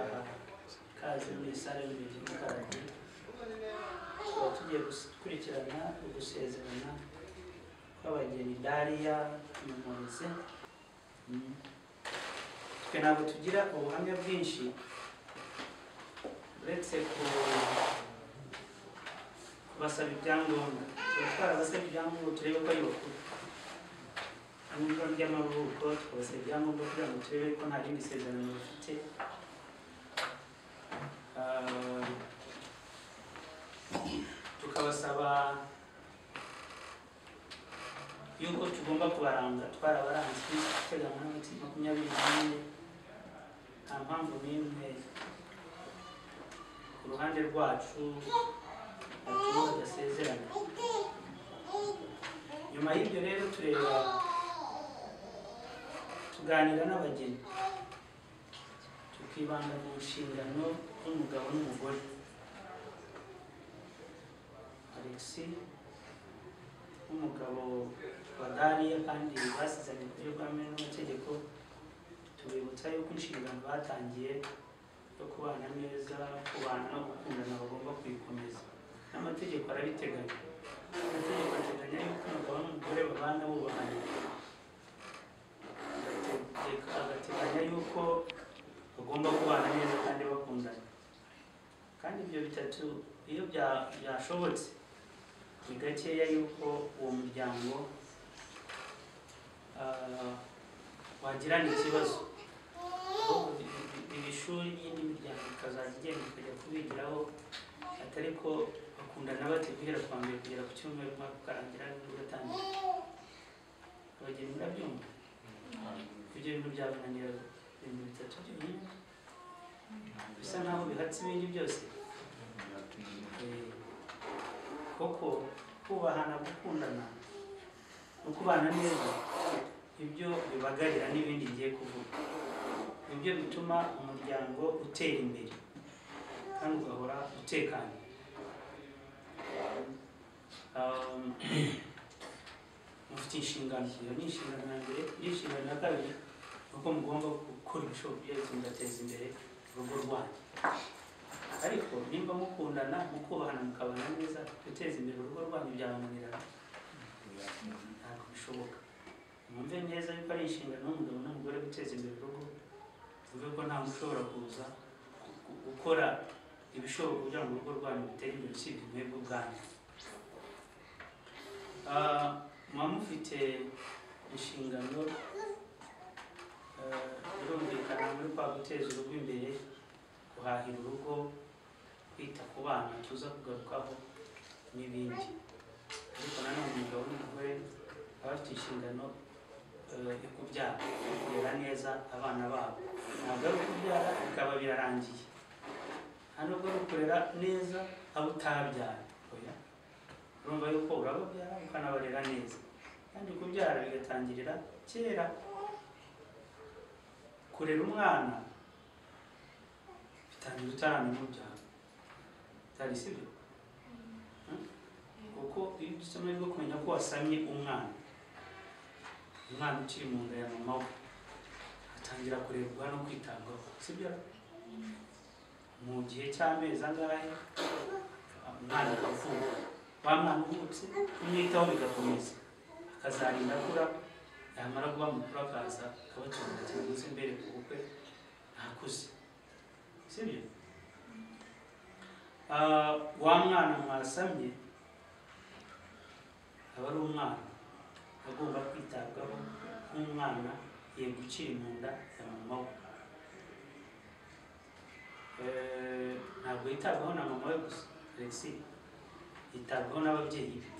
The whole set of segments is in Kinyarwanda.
kubaha ikaze muri sale y'umukarage tukaba tugiye gukurikirana ugusezerana kw'abageni Daria n'Umuze. Twe ntabwo tugira ubuhamya bwinshi uretse kubasaba ibyangombwa. Twarabasaba ibyangombwa turebe ko ari bakuru n'ubwo ry'amavuko, tukabasaba ibyangombwa kugira ngo turebe ko nta rindi sezerano bafite. Tukabasaba yuko tugomba kubaranga, twarabaranze teganywa n'amategeko 24. Nta mpamvu n'imwe ku ruhande rwacu batuma badasezerana. Nyuma y'ibyo rero tuganira n'abageni, tukibanda mu nshingano z'umugabo n'umugore. Alexi umugabo wa Daria kandi basizanye kuri ubwami n'amategeko, tubibutsa yuko inshingano batangiye yo kubana neza, kubana no gukundana bagomba kuyikomeza. N'amategeko arabiteganya. Amategeko ateganya yuko umugabo n'umugore babana bubahanye. Agateganya yuko bagomba kubana neza kandi bakundana. Kandi ibyo bitatu iyo byashobotse, ni gakeya yuko uwo muryango wagirana ikibazo. Iri shuri y'indi miryango ikazajya igenda ikajya kubigiraho, atari ko bakundana bate guhera kwa mbere kugera ku cyumweru umwaka ukarangira n'ugatangira. Abageni murabyumva? Ibyo bintu byabananira ibintu bitatu byonyine bisa naho bihatse ibindi byose. Koko kubahana, gukundana no kubana neza, ibyo bibagarira n'ibindi ngiye kuvuga. Ibyo bituma umuryango utera imbere kandi ugahora utekanye. Mufite inshingano, iyo ni inshingano ya mbere. Inshingano ya kabiri nuko mugomba gukora ibishoboka byose mugateza imbere urugo rwanyu. Ariko nimba mukundana, mukubahana, mukabana neza, guteza imbere urugo rwanyu byabananira, ntabwo bishoboka. Mwumve neza yuko ari inshingano y'umugabo n'umugore guteza imbere urugo. Tuvuge ko nta ushobora kuza gukora ibishoboka kugira ngo urugo rwanyu rutere imbere usibye mwebwe ubwanyu. Muba mufite inshingano birumvikana muri kwa guteza urugo imbere, guhahira urugo, kwita ku bana tuza kugarukaho n'ibindi. Ariko nanone umugabo n'umugore baba bafite inshingano yo kubyara, kurera neza abana babo. Ntabwo ari ukubyara bikaba birarangiye, hano bwo kurera neza abo utabyaye. Oya, urumva yuko urababyara ukanabarera neza, kandi kubyara bigatangirira kera. Kurera umwana bitangira utaramenya umubyara, bitari sibyo? Kuko iyo dusoma rwo kumenya ko wasamye umwana ukiri mu nda ya mama we, atangira kurebwa no kwitabwaho, sibyo? Mu gihe cy'amezi angahe umwana akavuka, wa mwana uvutse umwitaho bigakomeza, akazarinda akura, yamara kuba mukuru akaza akabatunga cyangwa imbere ku bukwe ntakuze, sibyo? Wa mwana mwasamye aba ari umwana agomba kwitabwaho nk'umwana yego ukiri mu nda ya mama we. Ntabwo yitabwaho na mama we gusa, Alexi yitabwaho n'ababyeyi be.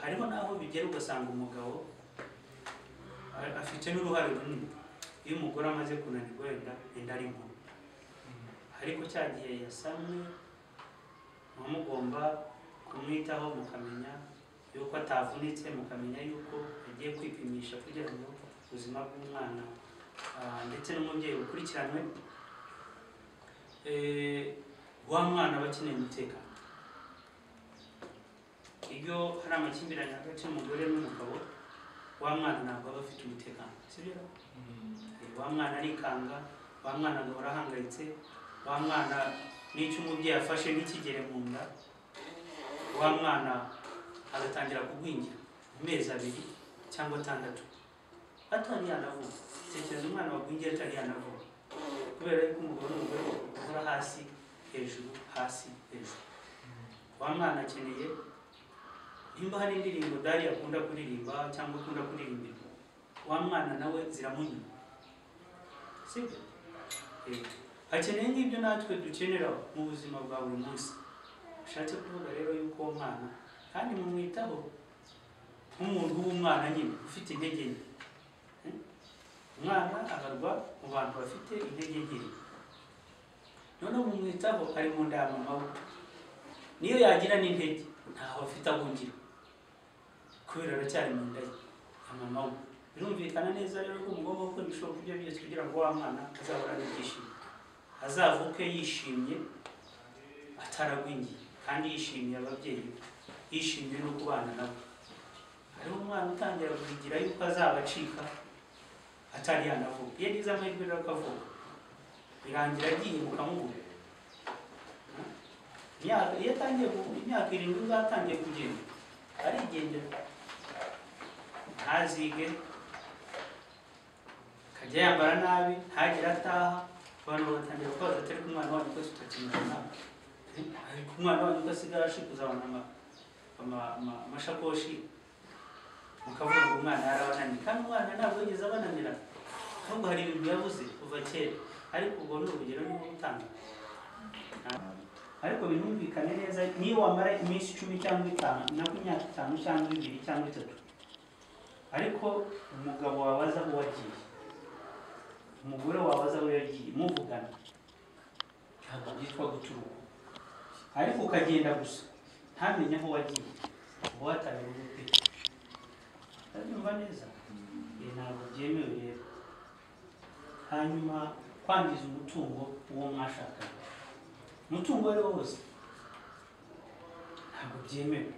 Hariho n'aho bigera ugasanga umugabo afite n'uruhare runini iyo umugore amaze kunanirwa wenda inda ari nkuru. Ariko cya gihe yasamye muba mugomba kumwitaho, mukamenya yuko atavunitse, mukamenya yuko agiye kwipimisha kugira ngo ubuzima bw'umwana ndetse n'umubyeyi bukurikiranwe. Wa mwana aba akeneye umutekano. Iyo hari amakimbirane hagati y'umugore n'umugabo, wa mwana ntabwo aba afite umutekano, sibyo? wa mwana arikanga, wa mwana agahora ahangayitse, wa mwana n'icyo umubyeyi afashe ntikigere mu nda, wa mwana agatangira kugwingira mu mezi 2 cyangwa 6 atari yanavuga. Tekereza umwana wagwingiye atari yanavuga, kubera yuko umugore n'umugore bahora hasi hejuru hasi hejuru. Wa mwana akeneye, nimba hari indirimbo Daria akunda kuririmba cyangwa akunda kuririmbira, wa mwana nawe ziramunyura, sibyo? Akeneye nk'ibyo natwe dukenera mu buzima bwa buri munsi. Ushatse kuvuga rero yuko uwo mwana kandi mumwitaho nk'umuntu w'umwana nyine ufite intege nke. Umwana abarwa mu bantu bafite intege nke, noneho mumwitaho ari mu nda ya mama we. Niyo yagira n'intege ntaho afite ahungira, kubera aracyari mu nda ya mama we. Birumvikana neza rero ko mugomba gukora ibishoboka ibyo byose kugira ngo wa mwana azahorane ibyishimo, azavuke yishimye ataragwingiye, kandi yishimiye ababyeyi, yishimiye no kubana nabo. Hariho umwana utangira kugira yuko azabacika atari yanavuga. Iyo niza amahirwe rero akavuga, birangira agiye mukamubura. Iyo atangiye imyaka 7 uzatangiye kugenda, arigendera, ntazige, akajya yambara nabi, ntagire ataha. Abantu bagatangira kubaza atari ku mwana wanyu ko tutakimubona, ariko umwana wanyu ko asigaye ashikuzabona amashakoshi, mukavuga ngo umwana yarabananiye. Kandi umwana ntabwo yigeze abananira, ahubwo hari ibintu yabuze kuva kera. Ariko ubwo ni urugero niba utanga. Ariko binumvikane neza, niyo wamara iminsi 10 cyangwa 5 na imyaka 5 cyangwa 2 cyangwa 3, ariko umugabo wabaza aho wagiye, umugore wabaza aho yagiye, muvugana, ntabwo byitwa guturuka. Ariko ukagenda gusa ntamenye aho wagiye, uba wataye urugo. Ndabyumva neza? Ntabwo byemewe rero. Hanyuma kwangiza umutungo uwo mwashakanye, umutungo rero wose ntabwo byemewe.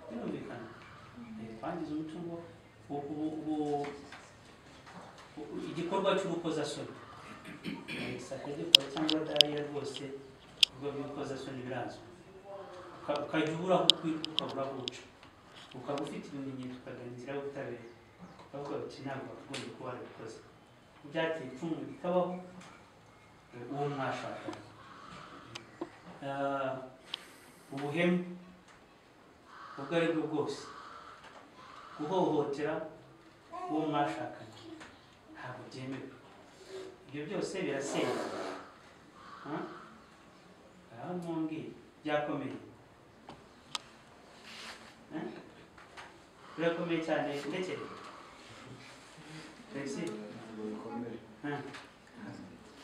Birumvikana? Kwangiza umutungo, igikorwa cy'urukozasoni, sakagikora cyangwa Daria rwose ubwo bw'urukozasoni birazwi. Ukajya ubura aho ukwiruka, ukabura aho uca, ukaba ufite ibimenyetso, ukagana inzira y'ubutabera, ukavuga uti ntabwo wakagombye kuba warabikoze. Byateye ipfunwe rikabaho uwo mwashakanye. Ubuhemu ubwo ari bwo bwose, guhohotera uwo mwashakanye ntabwo byemewe. Ibyo byose birasenya. Aho mwongeye byakomeye, birakomeye cyane. Ndekere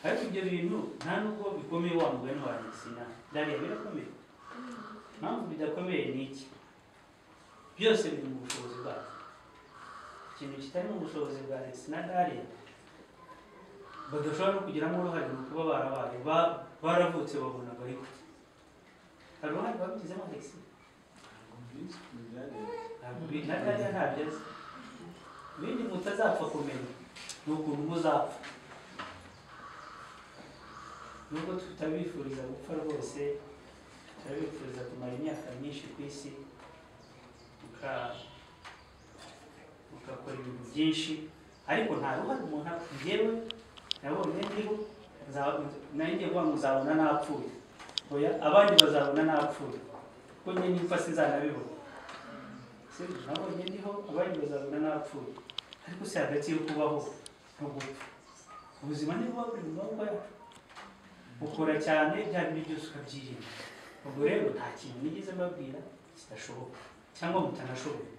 ariko ibyo bintu nta nubwo bikomeye wa mugani wa Neza Daria, birakomeye. Mpamvu bidakomeye ni iki? Byose biri mu bushobozi bwacu. Ikintu kitari mu bushobozi bwa Neza Daria badashobora no kugiramo uruhare mu kuba barabaye baravutse babona bariho. Hari uruhare babigizemo Neza? Na Daria ntabyo azi. Ibindi mutazapfa kumenya ni ukuntu muzapfa. Nubwo tutabifuriza gupfa rwose, turabifuriza kumara imyaka myinshi ku isi, mukakora ibintu byinshi, ariko nta ruhare umuntu afite. Njyewe nabonye ndiho, nanjye kuba muzabona napfuye, oya abandi bazabona napfuye, kuko njye nipfa sinzanabibona. Nabonye ndiho, abandi bazabona napfuye, ariko si hagati yo kubaho no gupfa. Ubuzima ni buba buri mu maboko yacu, ukora cyane bya bintu byose ukabyirinda. Ubwo rero nta kintu nigeze mbabwira kidashoboka cyangwa mutanashoboye.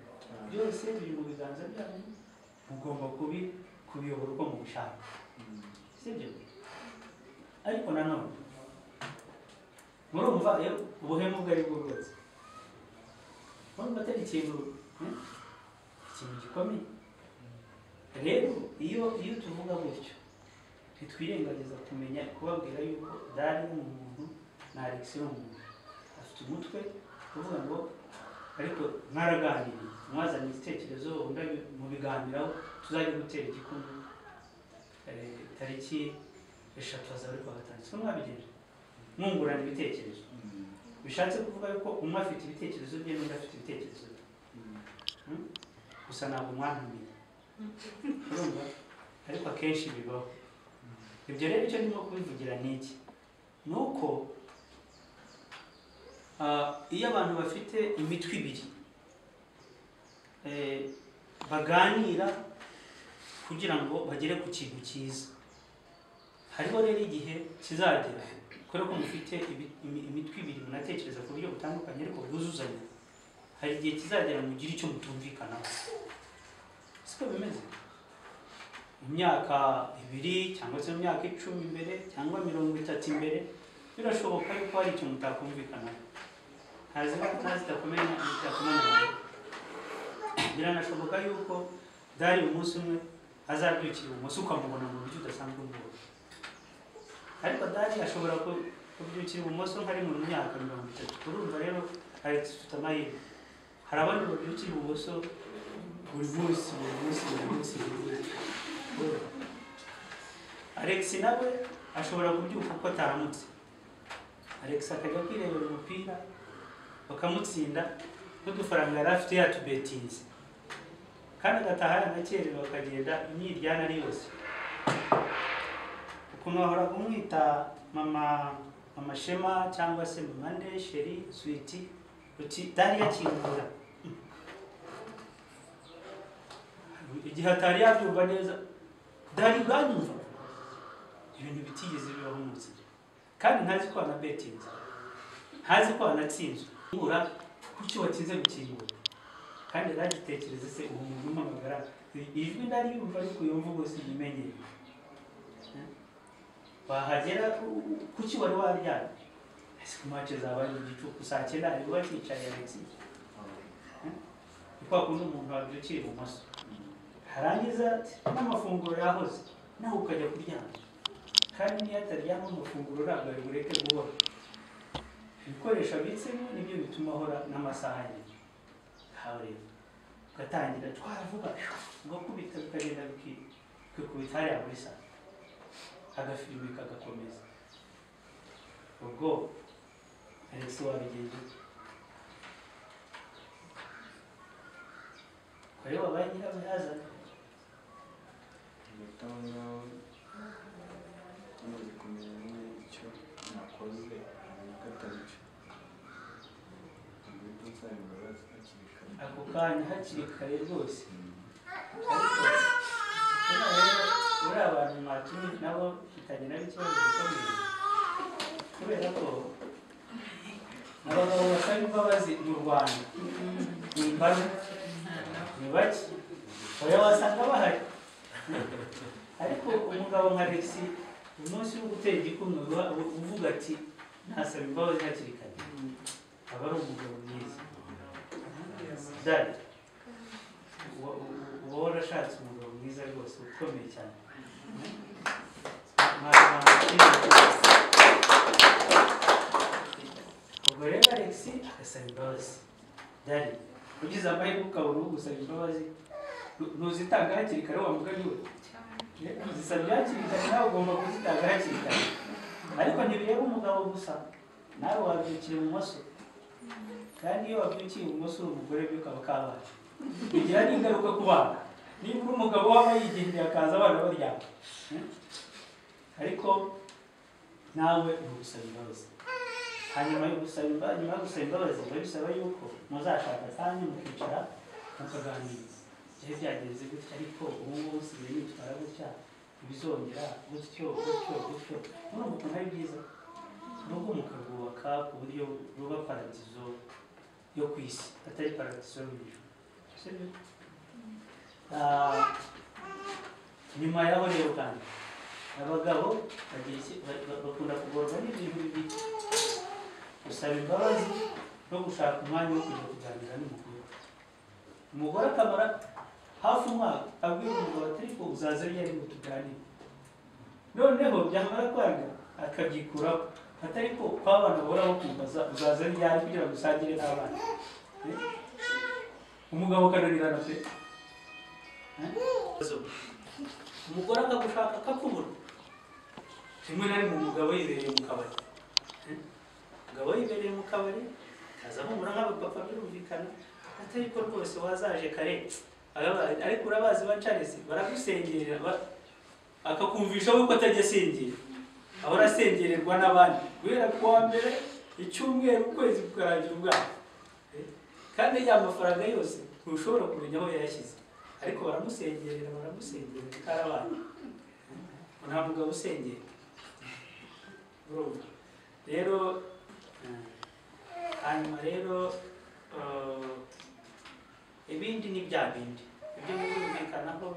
Byose biri mu biganza byanyu, mugomba kubiyobora uko mubishaka, sibyo? Ariko nanone murumva ubuhemu bwari bwo bwose, murumva atari ikintu gikomeye. Rero iyo tuvuga gutyo, ntitwirengagiza kumenya kubabwira yuko Daria ni umuntu na Alex ni umuntu afite umutwe kuvuga ngo ariko mwaraganiriye, mwazanye igitekerezo, undi mu biganiraho tuzajya gutera igikumwe tariki 3 z'abari kwa gatanu so mwabigenje mwungurana ibitekerezo bishatse kuvuga yuko umwe afite ibitekerezo bye n'undi afite ibitekerezo bye gusa ntabwo mwantumiye urumva ariko akenshi bibaho ibyo rero icyo ndimo kubivugira ni iki nuko iyo abantu bafite imitwe ibiri baganira kugira ngo bagere ku kintu cyiza hariho rero igihe kizagera kubera ko mufite imitwe ibiri munatekereza ku buryo butandukanye ariko bwuzuzanya hari igihe kizagera mugire icyo mutumvikanaho siko bimeze imyaka 2 cyangwa se imyaka 10 imbere cyangwa 30 imbere birashoboka yuko hari icyo mutakumvikanaho ntazitakomenya biranashoboka yuko Daria umunsi umwe azabyukira umunsi ukamubona mu buryo udasanzwe umubona ariko Daria ashobora kubyukira umunsi nk'ari mu myaka 30 urumva rero Alex ufite amahirwe hari abandi babyukira umunsi buri munsi Alex nawe ashobora kubyuka uko ataramutse Alex akajya kwirebera umupira bakamutsinda n'udufaranga yari afite yatubetinze kandi agataha yanakerewe bakagenda imyiryana ari yose ukuntu wahora kumwita mama Shema cyangwa se mama Nde Sheri Sweetie uti Daria kingura igihe atari yabyumva neza Daria uranyumva ibintu bitigeze bibaho umunsi kandi ntazi ko anabetinze ntazi ko anatsinzwe ngura kuki watinze gukingura kandi ragitekereze se ubu muntu mpamagara ijwi ndari yumva ariko iyo mvugo siyimenye bahagera kuki wari waryana ese kumace zabaye mu gicuku saa 9 ari wakicaye Alex kwa kundi umuntu wabyukira ibumoso harangiza n'amafunguro yahoze nawe ukajya kuryama kandi niyo ataryama amafunguro ntabwo ari bureke guhora ibikoresho abitsemo nibyo bituma ahora n'amasaha ye hawe ugatangira twaravuga ugakubita bikagenda bikikubita hariya muri saa agafilimi kagakomeza ubwo Alex wabigenje kwa hiyo wabaye nyirabayazana amaze kumenya icyo nakoze gatarico ako kanya hakiri kare rwose uri abantu mwatumye nabo bitagira n'ikibazo gikomeye kubera ko abagabo basaba imbabazi mu Rwanda ni imbaga ni bake oya wasanga bahari ariko umugabo nka Alex umunsi wo gutera igikumwe uvuga ati ntasaba imbabazi hakiri kare aba ari umugabo mwiza Daria uba warashatse umugabo mwiza rwose ukomeye cyane ubwo rero Alex agasaba imbabazi Daria ugize amahirwe ukabona ugusaba imbabazi ntuzitanga hakiri kare wamugani we uzisabye hakiri kare nawe ugomba kuzitanga hakiri kare ariko ntibireba umugabo gusa nawe wabyukira ibumoso kandi iyo wabyukiye ibumoso umugore byo kaba kabaye bigira n'ingaruka ku bana niba uri umugabo waba yigendeye akaza abana baryama ariko nawe ugusaba imbabazi hanyuma yo gusaba imbabazi bisaba yuko muzashaka kandi mukicara mukaganira igihe byagenze gutya ariko ubu ngubu usigaye nitwara gutya ibizongera gutyo urumva ukuntu ari byiza n'ubwo mukabwubaka ku buryo buba paradizo yo ku isi atari paradizo yo mu ijuru nyuma yaho rero kandi abagabo bakunda kugorwa n'ibintu bibiri gusaba imbabazi no gushaka umwanya wo kujya kuganira umugore akamara hafi umwaka abwira umugabo ati ariko uzaza ryari ngo tuganire noneho byamara kwanga akabyikuraho atari ko kw'abana bahora bakumbaza uzaza ryari kugira ngo usangire n'abana umugabo kananirana pe umugore akagushaka akakubura rimwe na rimwe umugabo yibereye mu kabari, umugabo yibereye mu kabari kaza humura nk'abapapa birumvikana atari ko rwose wazaje kare, ariko urabazi bacarese baragusengerera akakumvisha ko atajya asengera, ahora asengererwa n'abandi guhera ku wa mbere icyumweru ukwezi kukarangira ubwabo, kandi ya mafaranga yose ntushobora kumenya aho yayashyize, ariko baramusengerera karabana, nta mugabo usengera. Rero hanyuma rero ibindi ni bya bindi ibyo murumvikanaho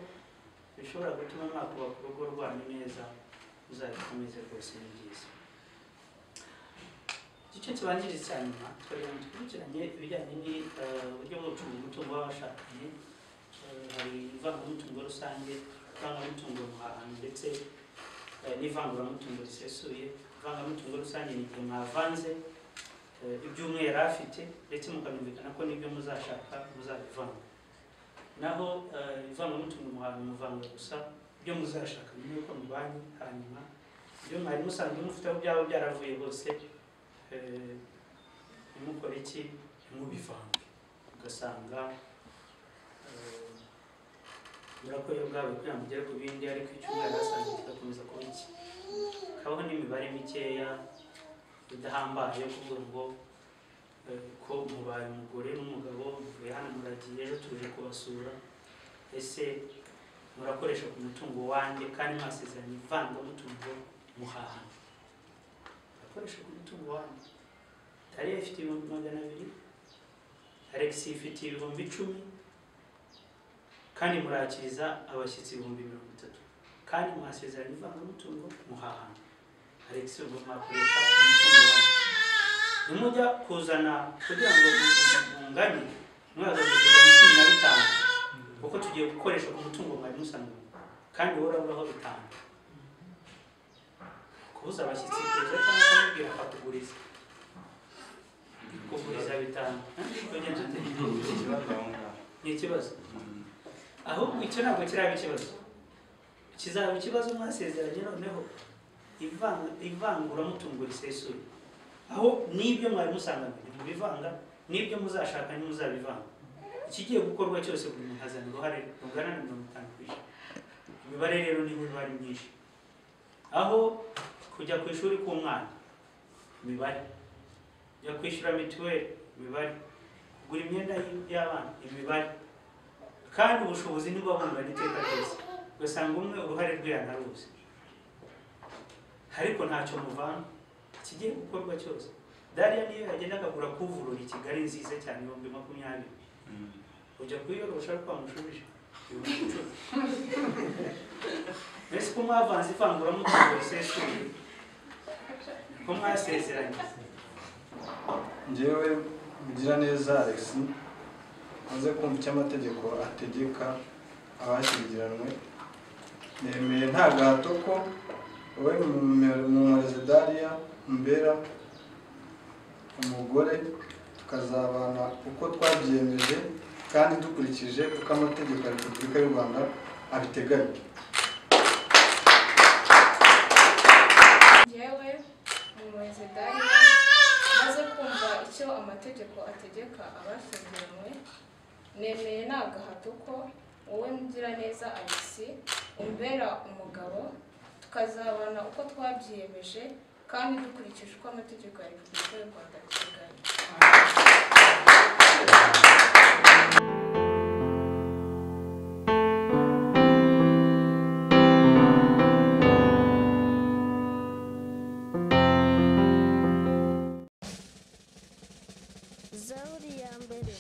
bishobora gutuma mwakubaka urugo rwanyu neza, uzabikomeze rwose ni byiza. Igice kibanjiriza cya nyuma twagira ngo dukurikiranye ibijyanye n'uburyo bwo gucunga umutungo w'abashakanye. Hari ivangamutungo rusange, ivangamutungo muhahano ndetse n'ivanguramutungo risesuye. Ivangamutungo rusange ni igihe mwavanze ibyo umwe yari afite ndetse mukanumvikana ko n'ibyo muzashaka muzabivanga. Naho ivangamutungo muhahano muvanga gusa ibyo muzashaka nyuma y'uko mubanye, hanyuma ibyo mwari musanzwe mufite aho byaba byaravuye bose mukora iki mubivange, ugasanga murakoze ubwawe kugira ngo ugere ku bindi, ariko icyumweru asanzwe kigakomeza kuba iki, kabaho n'imibare mikeya idahambaye yo kuvuga ngo ko mubaye umugore n'umugabo muvuye hano muragiye ejo tuje kubasura, ese murakoresha ku mutungo wanjye kandi mwasezeranye ivangamutungo muhahano. Murakoresha ku mutungo wanjye, Daria ifite 200,000, Alex ifite 10,000, kandi murakiriza abashyitsi 30,000, kandi mwasezeranye ivangamutungo muhahano. Alex ubwo mwakoresha umutungo wanjye, nimujya kuzana kugira ngo munganye mwazageza 15, kuko tugiye gukoresha ku mutungo mwari musanzwe, kandi wowe uraho 5. Kubuza abashyitsi kuza cyangwa kumubwira akakuguriza, kuguriza 5 ni ikibazo. Ahubwo icyo ntabwo kiraba ikibazo, kizaba ikibazo mwasezeranye noneho ivanguramutungo risesuye, aho n'ibyo mwari musanganywe mubivanga n'ibyo muzashaka ntimuzabivanga. Ikigiye gukorwa cyose buri muntu azana uruhare rungana na 50%. Imibare rero ni imibare myinshi, aho kujya ku ishuri k'umwana imibare, kujya kwishyura mituweli imibare, kugura imyenda y'abana imibare, kandi ubushobozi niba bungana iteka ryose, ugasanga umwe uruhare rwe yanaruzi, ariko ntacyo muvanga. Ikigiye gukorwa cyose, Daria niyo yagenda akagura kuvurura i Kigali nziza cyane 20,000, ujya kuyiyorosha ariko wamushubije 10,000. Mbese ko mwavanze ivanguramutungo risesuye, ko mwasezeranye. Njyewe Mugiraneza Alex maze kumva icyo amategeko ategeka abashyingiranwe, nemeye nta gahato ko wowe mumureze Daria umbera umugore, tukazabana uko twabyiyemeje kandi dukurikije uko amategeko ya Repubulika y'u Rwanda abiteganya. Njyewe mumureze Daria maze kumva icyo amategeko ategeka abashyingiranwe, nemeye nta gahato ko wowe Mugiraneza Alex umbera umugabo, tukazabana uko twabyiyemeje kandi dukurikije uko amategeko ya Repubulika y'u Rwanda abiteganya. Zaburi ya mbere.